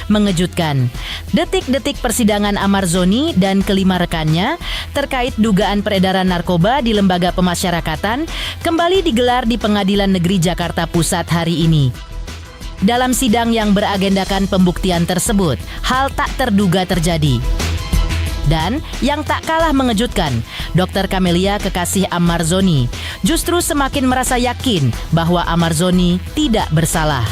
mengejutkan. Detik-detik persidangan Amarzoni dan kelima rekannya terkait dugaan peredaran narkoba di lembaga pemasyarakatan kembali digelar di Pengadilan Negeri Jakarta Pusat hari ini. Dalam sidang yang beragendakan pembuktian tersebut, hal tak terduga terjadi. Dan yang tak kalah mengejutkan, Dr. Camelia, kekasih Amarzoni, justru semakin merasa yakin bahwa Amarzoni tidak bersalah.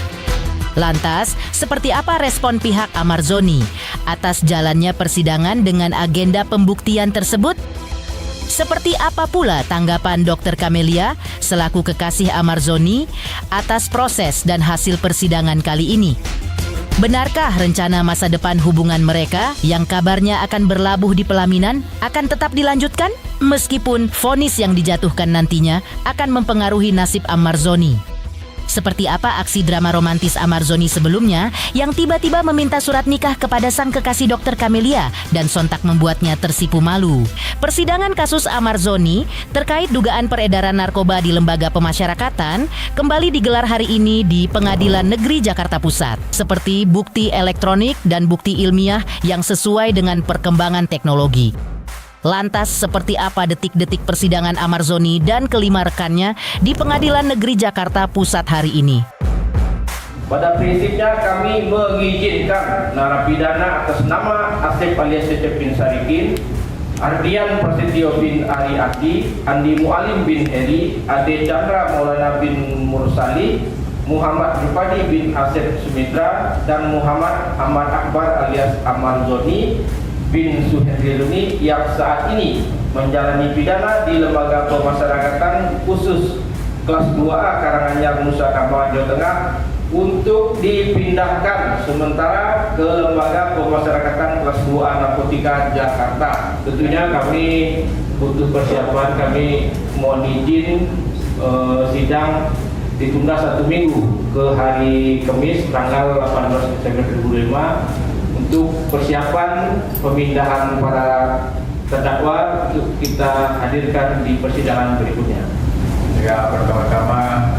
Lantas, seperti apa respon pihak Amarzoni atas jalannya persidangan dengan agenda pembuktian tersebut? Seperti apa pula tanggapan Dr. Camelia selaku kekasih Amarzoni atas proses dan hasil persidangan kali ini? Benarkah rencana masa depan hubungan mereka yang kabarnya akan berlabuh di pelaminan akan tetap dilanjutkan? Meskipun vonis yang dijatuhkan nantinya akan mempengaruhi nasib Amarzoni. Seperti apa aksi drama romantis Amarzoni sebelumnya yang tiba-tiba meminta surat nikah kepada sang kekasih Dr. Camelia dan sontak membuatnya tersipu malu. Persidangan kasus Amarzoni terkait dugaan peredaran narkoba di lembaga pemasyarakatan kembali digelar hari ini di Pengadilan Negeri Jakarta Pusat. Seperti bukti elektronik dan bukti ilmiah yang sesuai dengan perkembangan teknologi. Lantas seperti apa detik-detik persidangan Amarzoni dan kelima rekannya di Pengadilan Negeri Jakarta Pusat hari ini? Pada prinsipnya kami mengizinkan narapidana atas nama Asep alias Cecep bin Sarikin, Ardian Prasetyo bin Ari Abdi, Andi Mualim bin Heri, Ade Chandra Maulana bin Mursali, Muhammad Rupadi bin Asep Sumitra, dan Muhammad Ahmad Akbar alias Amarzoni bin Suhendriluni yang saat ini menjalani pidana di Lembaga Pemasyarakatan Khusus Kelas 2A Karanganyar, Nusa Kambangan, Jawa Tengah untuk dipindahkan sementara ke Lembaga Pemasyarakatan Kelas 2A Narkotika Jakarta. Tentunya kami butuh persiapan, kami mohon izin sidang ditunda 1 minggu ke hari Kamis tanggal 18 Desember 2005 untuk persiapan pemindahan para terdakwa untuk kita hadirkan di persidangan berikutnya. Ya, pertama-tama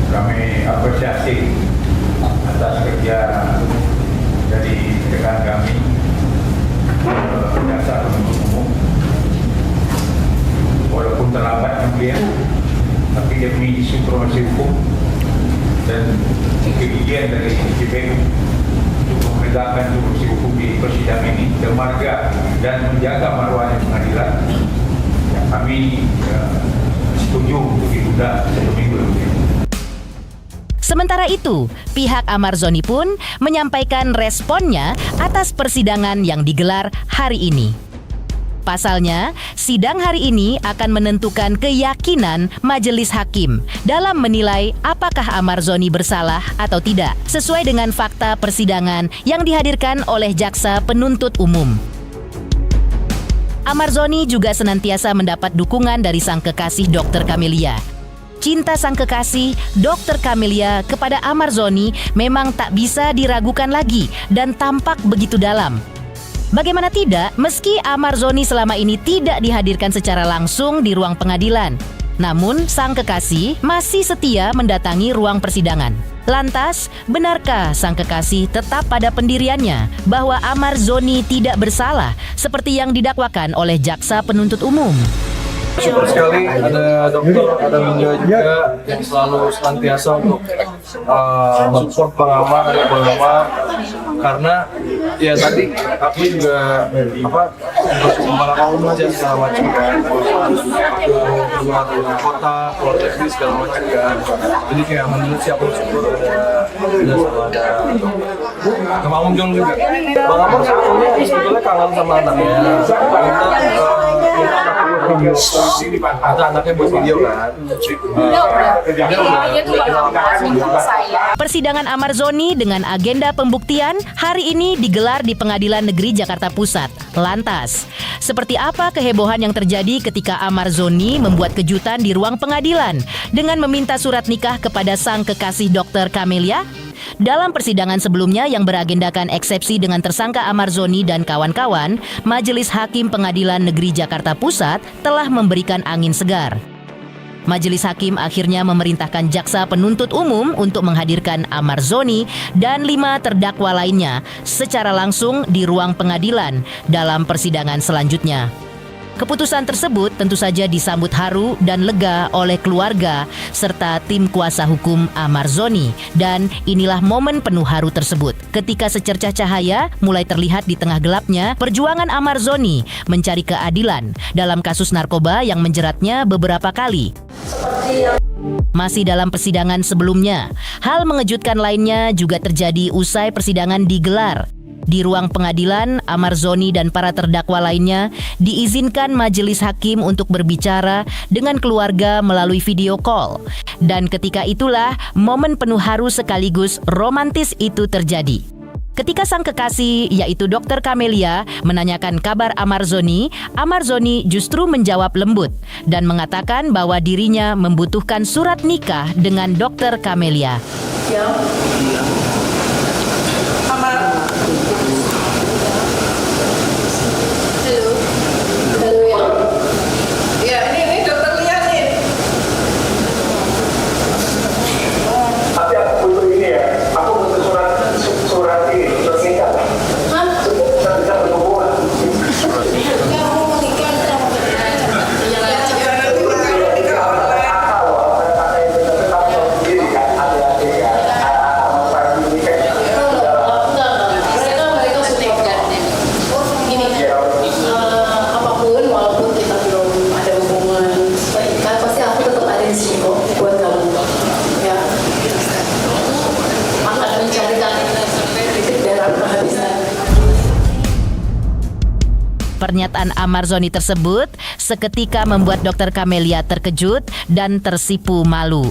kami apresiasi atas kerja dari rekan kami jaksa penuntut umum. Walaupun terlambat kemudian, tapi dia punya supremasi hukum dan kegigihan dari JPU untuk menegakkan supremasi hukum di persidangan ini, dermaga dan menjaga marwahnya pengadilan. Ya, kami setuju untuk ditunda 1 minggu. Sementara itu, pihak Amarzoni pun menyampaikan responnya atas persidangan yang digelar hari ini. Pasalnya, sidang hari ini akan menentukan keyakinan majelis hakim dalam menilai apakah Amarzoni bersalah atau tidak, sesuai dengan fakta persidangan yang dihadirkan oleh jaksa penuntut umum. Amarzoni juga senantiasa mendapat dukungan dari sang kekasih Dr. Camelia. Cinta sang kekasih, Dr. Camelia, kepada Amarzoni memang tak bisa diragukan lagi dan tampak begitu dalam. Bagaimana tidak, meski Amarzoni selama ini tidak dihadirkan secara langsung di ruang pengadilan, namun sang kekasih masih setia mendatangi ruang persidangan. Lantas, benarkah sang kekasih tetap pada pendiriannya bahwa Amarzoni tidak bersalah seperti yang didakwakan oleh jaksa penuntut umum? Syukur sekali ada dokter, ada media juga yang selalu senantiasa untuk support pengaman, karena ya tadi aku juga malah kaum aja segala macam kan, ke luar kota, keluar negeri segala macam kan. Jadi kayak menurut siapa syukur ada Bang Among Jong juga. Bang Among sebetulnya kangen sama anaknya. Kita anaknya buat video kan. Persidangan Amarzoni dengan agenda pembuktian hari ini digelar di Pengadilan Negeri Jakarta Pusat. Lantas, seperti apa kehebohan yang terjadi ketika Amarzoni membuat kejutan di ruang pengadilan dengan meminta surat nikah kepada sang kekasih Dr. Camelia? Dalam persidangan sebelumnya yang beragendakan eksepsi dengan tersangka Amarzoni dan kawan-kawan, Majelis Hakim Pengadilan Negeri Jakarta Pusat telah memberikan angin segar. Majelis Hakim akhirnya memerintahkan jaksa penuntut umum untuk menghadirkan Amarzoni dan 5 terdakwa lainnya secara langsung di ruang pengadilan dalam persidangan selanjutnya. Keputusan tersebut tentu saja disambut haru dan lega oleh keluarga serta tim kuasa hukum Amarzoni. Dan inilah momen penuh haru tersebut ketika secercah cahaya mulai terlihat di tengah gelapnya perjuangan Amarzoni mencari keadilan dalam kasus narkoba yang menjeratnya beberapa kali. Masih dalam persidangan sebelumnya, hal mengejutkan lainnya juga terjadi usai persidangan digelar. Di ruang pengadilan, Amarzoni dan para terdakwa lainnya diizinkan majelis hakim untuk berbicara dengan keluarga melalui video call. Dan ketika itulah momen penuh haru sekaligus romantis itu terjadi. Ketika sang kekasih, yaitu Dr. Camelia, menanyakan kabar Amarzoni, Amarzoni justru menjawab lembut dan mengatakan bahwa dirinya membutuhkan surat nikah dengan Dr. Camelia. Ya. Pernyataan Amarzoni tersebut seketika membuat Dr. Camelia terkejut dan tersipu malu.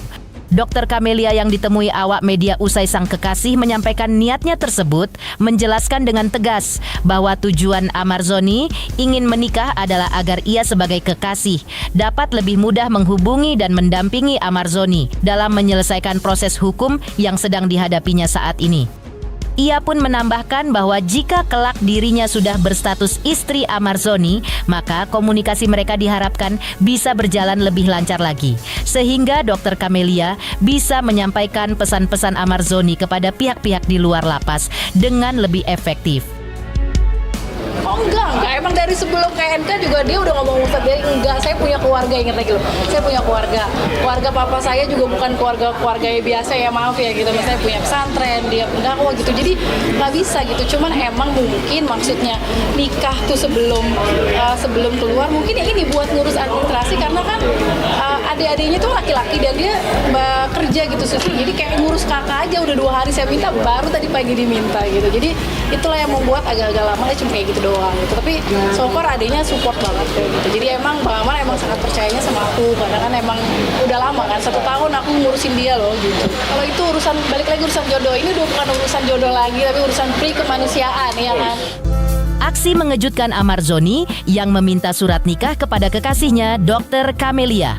Dr. Camelia yang ditemui awak media usai sang kekasih menyampaikan niatnya tersebut, menjelaskan dengan tegas bahwa tujuan Amarzoni ingin menikah adalah agar ia sebagai kekasih dapat lebih mudah menghubungi dan mendampingi Amarzoni dalam menyelesaikan proses hukum yang sedang dihadapinya saat ini. Ia pun menambahkan bahwa jika kelak dirinya sudah berstatus istri Amarzoni, maka komunikasi mereka diharapkan bisa berjalan lebih lancar lagi, sehingga Dr. Camelia bisa menyampaikan pesan-pesan Amarzoni kepada pihak-pihak di luar lapas dengan lebih efektif. Oh enggak, emang dari sebelum ke NK juga dia udah ngomong Ustadz, jadi enggak, saya punya keluarga, ingat lagi loh, saya punya keluarga papa saya juga bukan keluarga biasa ya, maaf ya gitu, misalnya punya pesantren, dia pendakwah gitu, jadi nggak bisa gitu, cuman emang mungkin maksudnya nikah tuh sebelum keluar, mungkin ya ini buat ngurus administrasi, karena kan adik-adiknya tuh laki-laki dan dia kerja gitu, jadi kayak ngurus kakak aja udah 2 hari saya minta, baru tadi pagi diminta gitu, jadi itulah yang membuat agak-agak lama ya, cuma kayak gitu doang gitu. Tapi so far adiknya support banget kayak gitu. Jadi emang Bang Amar emang sangat percayanya sama aku, karena kan emang udah lama kan, 1 tahun aku ngurusin dia loh gitu. Kalau itu urusan, balik lagi urusan jodoh, ini udah bukan urusan jodoh lagi, tapi urusan kemanusiaan ya kan. Aksi mengejutkan Amarzoni yang meminta surat nikah kepada kekasihnya Dr. Camelia.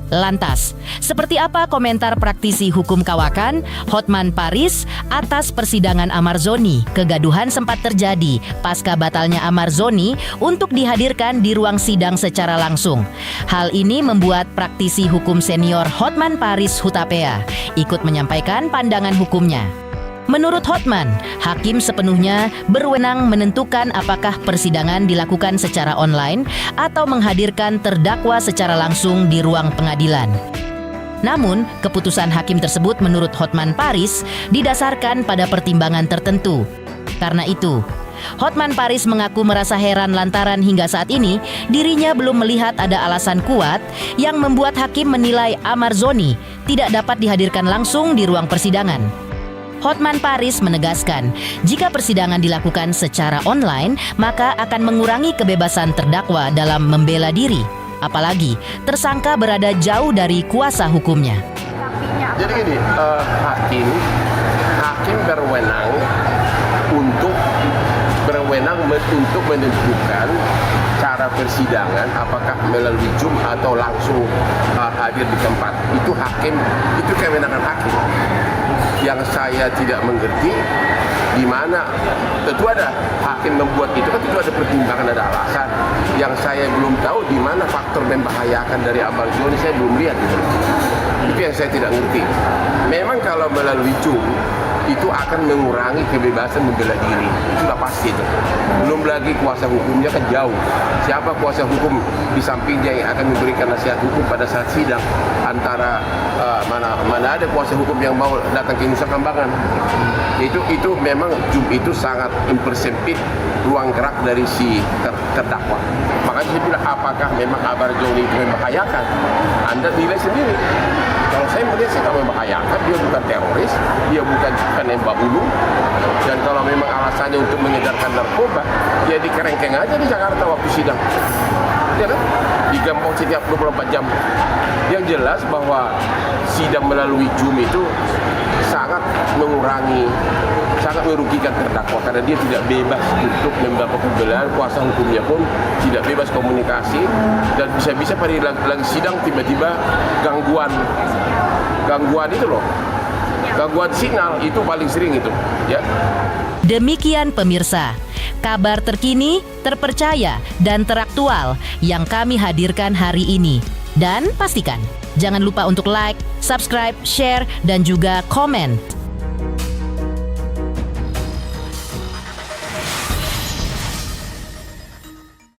Lantas, seperti apa komentar praktisi hukum kawakan Hotman Paris atas persidangan Amarzoni? Kegaduhan sempat terjadi pasca batalnya Amarzoni untuk dihadirkan di ruang sidang secara langsung. Hal ini membuat praktisi hukum senior Hotman Paris Hutapea ikut menyampaikan pandangan hukumnya. Menurut Hotman, hakim sepenuhnya berwenang menentukan apakah persidangan dilakukan secara online atau menghadirkan terdakwa secara langsung di ruang pengadilan. Namun, keputusan hakim tersebut menurut Hotman Paris didasarkan pada pertimbangan tertentu. Karena itu, Hotman Paris mengaku merasa heran lantaran hingga saat ini dirinya belum melihat ada alasan kuat yang membuat hakim menilai Amarzoni tidak dapat dihadirkan langsung di ruang persidangan. Hotman Paris menegaskan, jika persidangan dilakukan secara online, maka akan mengurangi kebebasan terdakwa dalam membela diri. Apalagi, tersangka berada jauh dari kuasa hukumnya. Jadi gini, hakim berwenang untuk menentukan cara persidangan, apakah melalui Zoom atau langsung hadir di tempat. Itu kewenangan hakim. Yang saya tidak mengerti di mana, tentu ada hakim membuat itu kan, tentu ada pertimbangan, ada alasan. Yang saya belum tahu di mana faktor membahayakan dari Amar Zoni, saya belum lihat itu. Itu yang saya tidak ngerti. Memang kalau melalui cum itu akan mengurangi kebebasan membela diri, itu sudah pasti itu. Belum lagi kuasa hukumnya kan jauh. Siapa kuasa hukum di sampingnya yang akan memberikan nasihat hukum pada saat sidang? Antara mana ada kuasa hukum yang mau datang ke Nusa Kambangan? Itu memang cum itu sangat mempersempit ruang gerak dari si terdakwa. Makanya saya bilang, apakah memang Amar Zoni itu membahayakan? Anda nilai sendiri. Kalau saya melihat sih tidak membahayakan, dia bukan teroris, dia bukan nembak ulu. Dan kalau memang alasannya untuk mengedarkan narkoba, dia dikerengkeng aja di Jakarta waktu sidang. Ya kan? Digembok setiap 24 jam. Yang jelas bahwa sidang melalui cum itu sangat mengurangi, sangat merugikan terdakwa karena dia tidak bebas untuk mendapat pembelaan, kuasa hukumnya pun tidak bebas komunikasi, dan bisa-bisa pada lagi sidang tiba-tiba gangguan itu loh, gangguan signal itu paling sering itu, ya. Demikian pemirsa, kabar terkini, terpercaya, dan teraktual yang kami hadirkan hari ini. Dan pastikan, jangan lupa untuk like, subscribe, share, dan juga komen.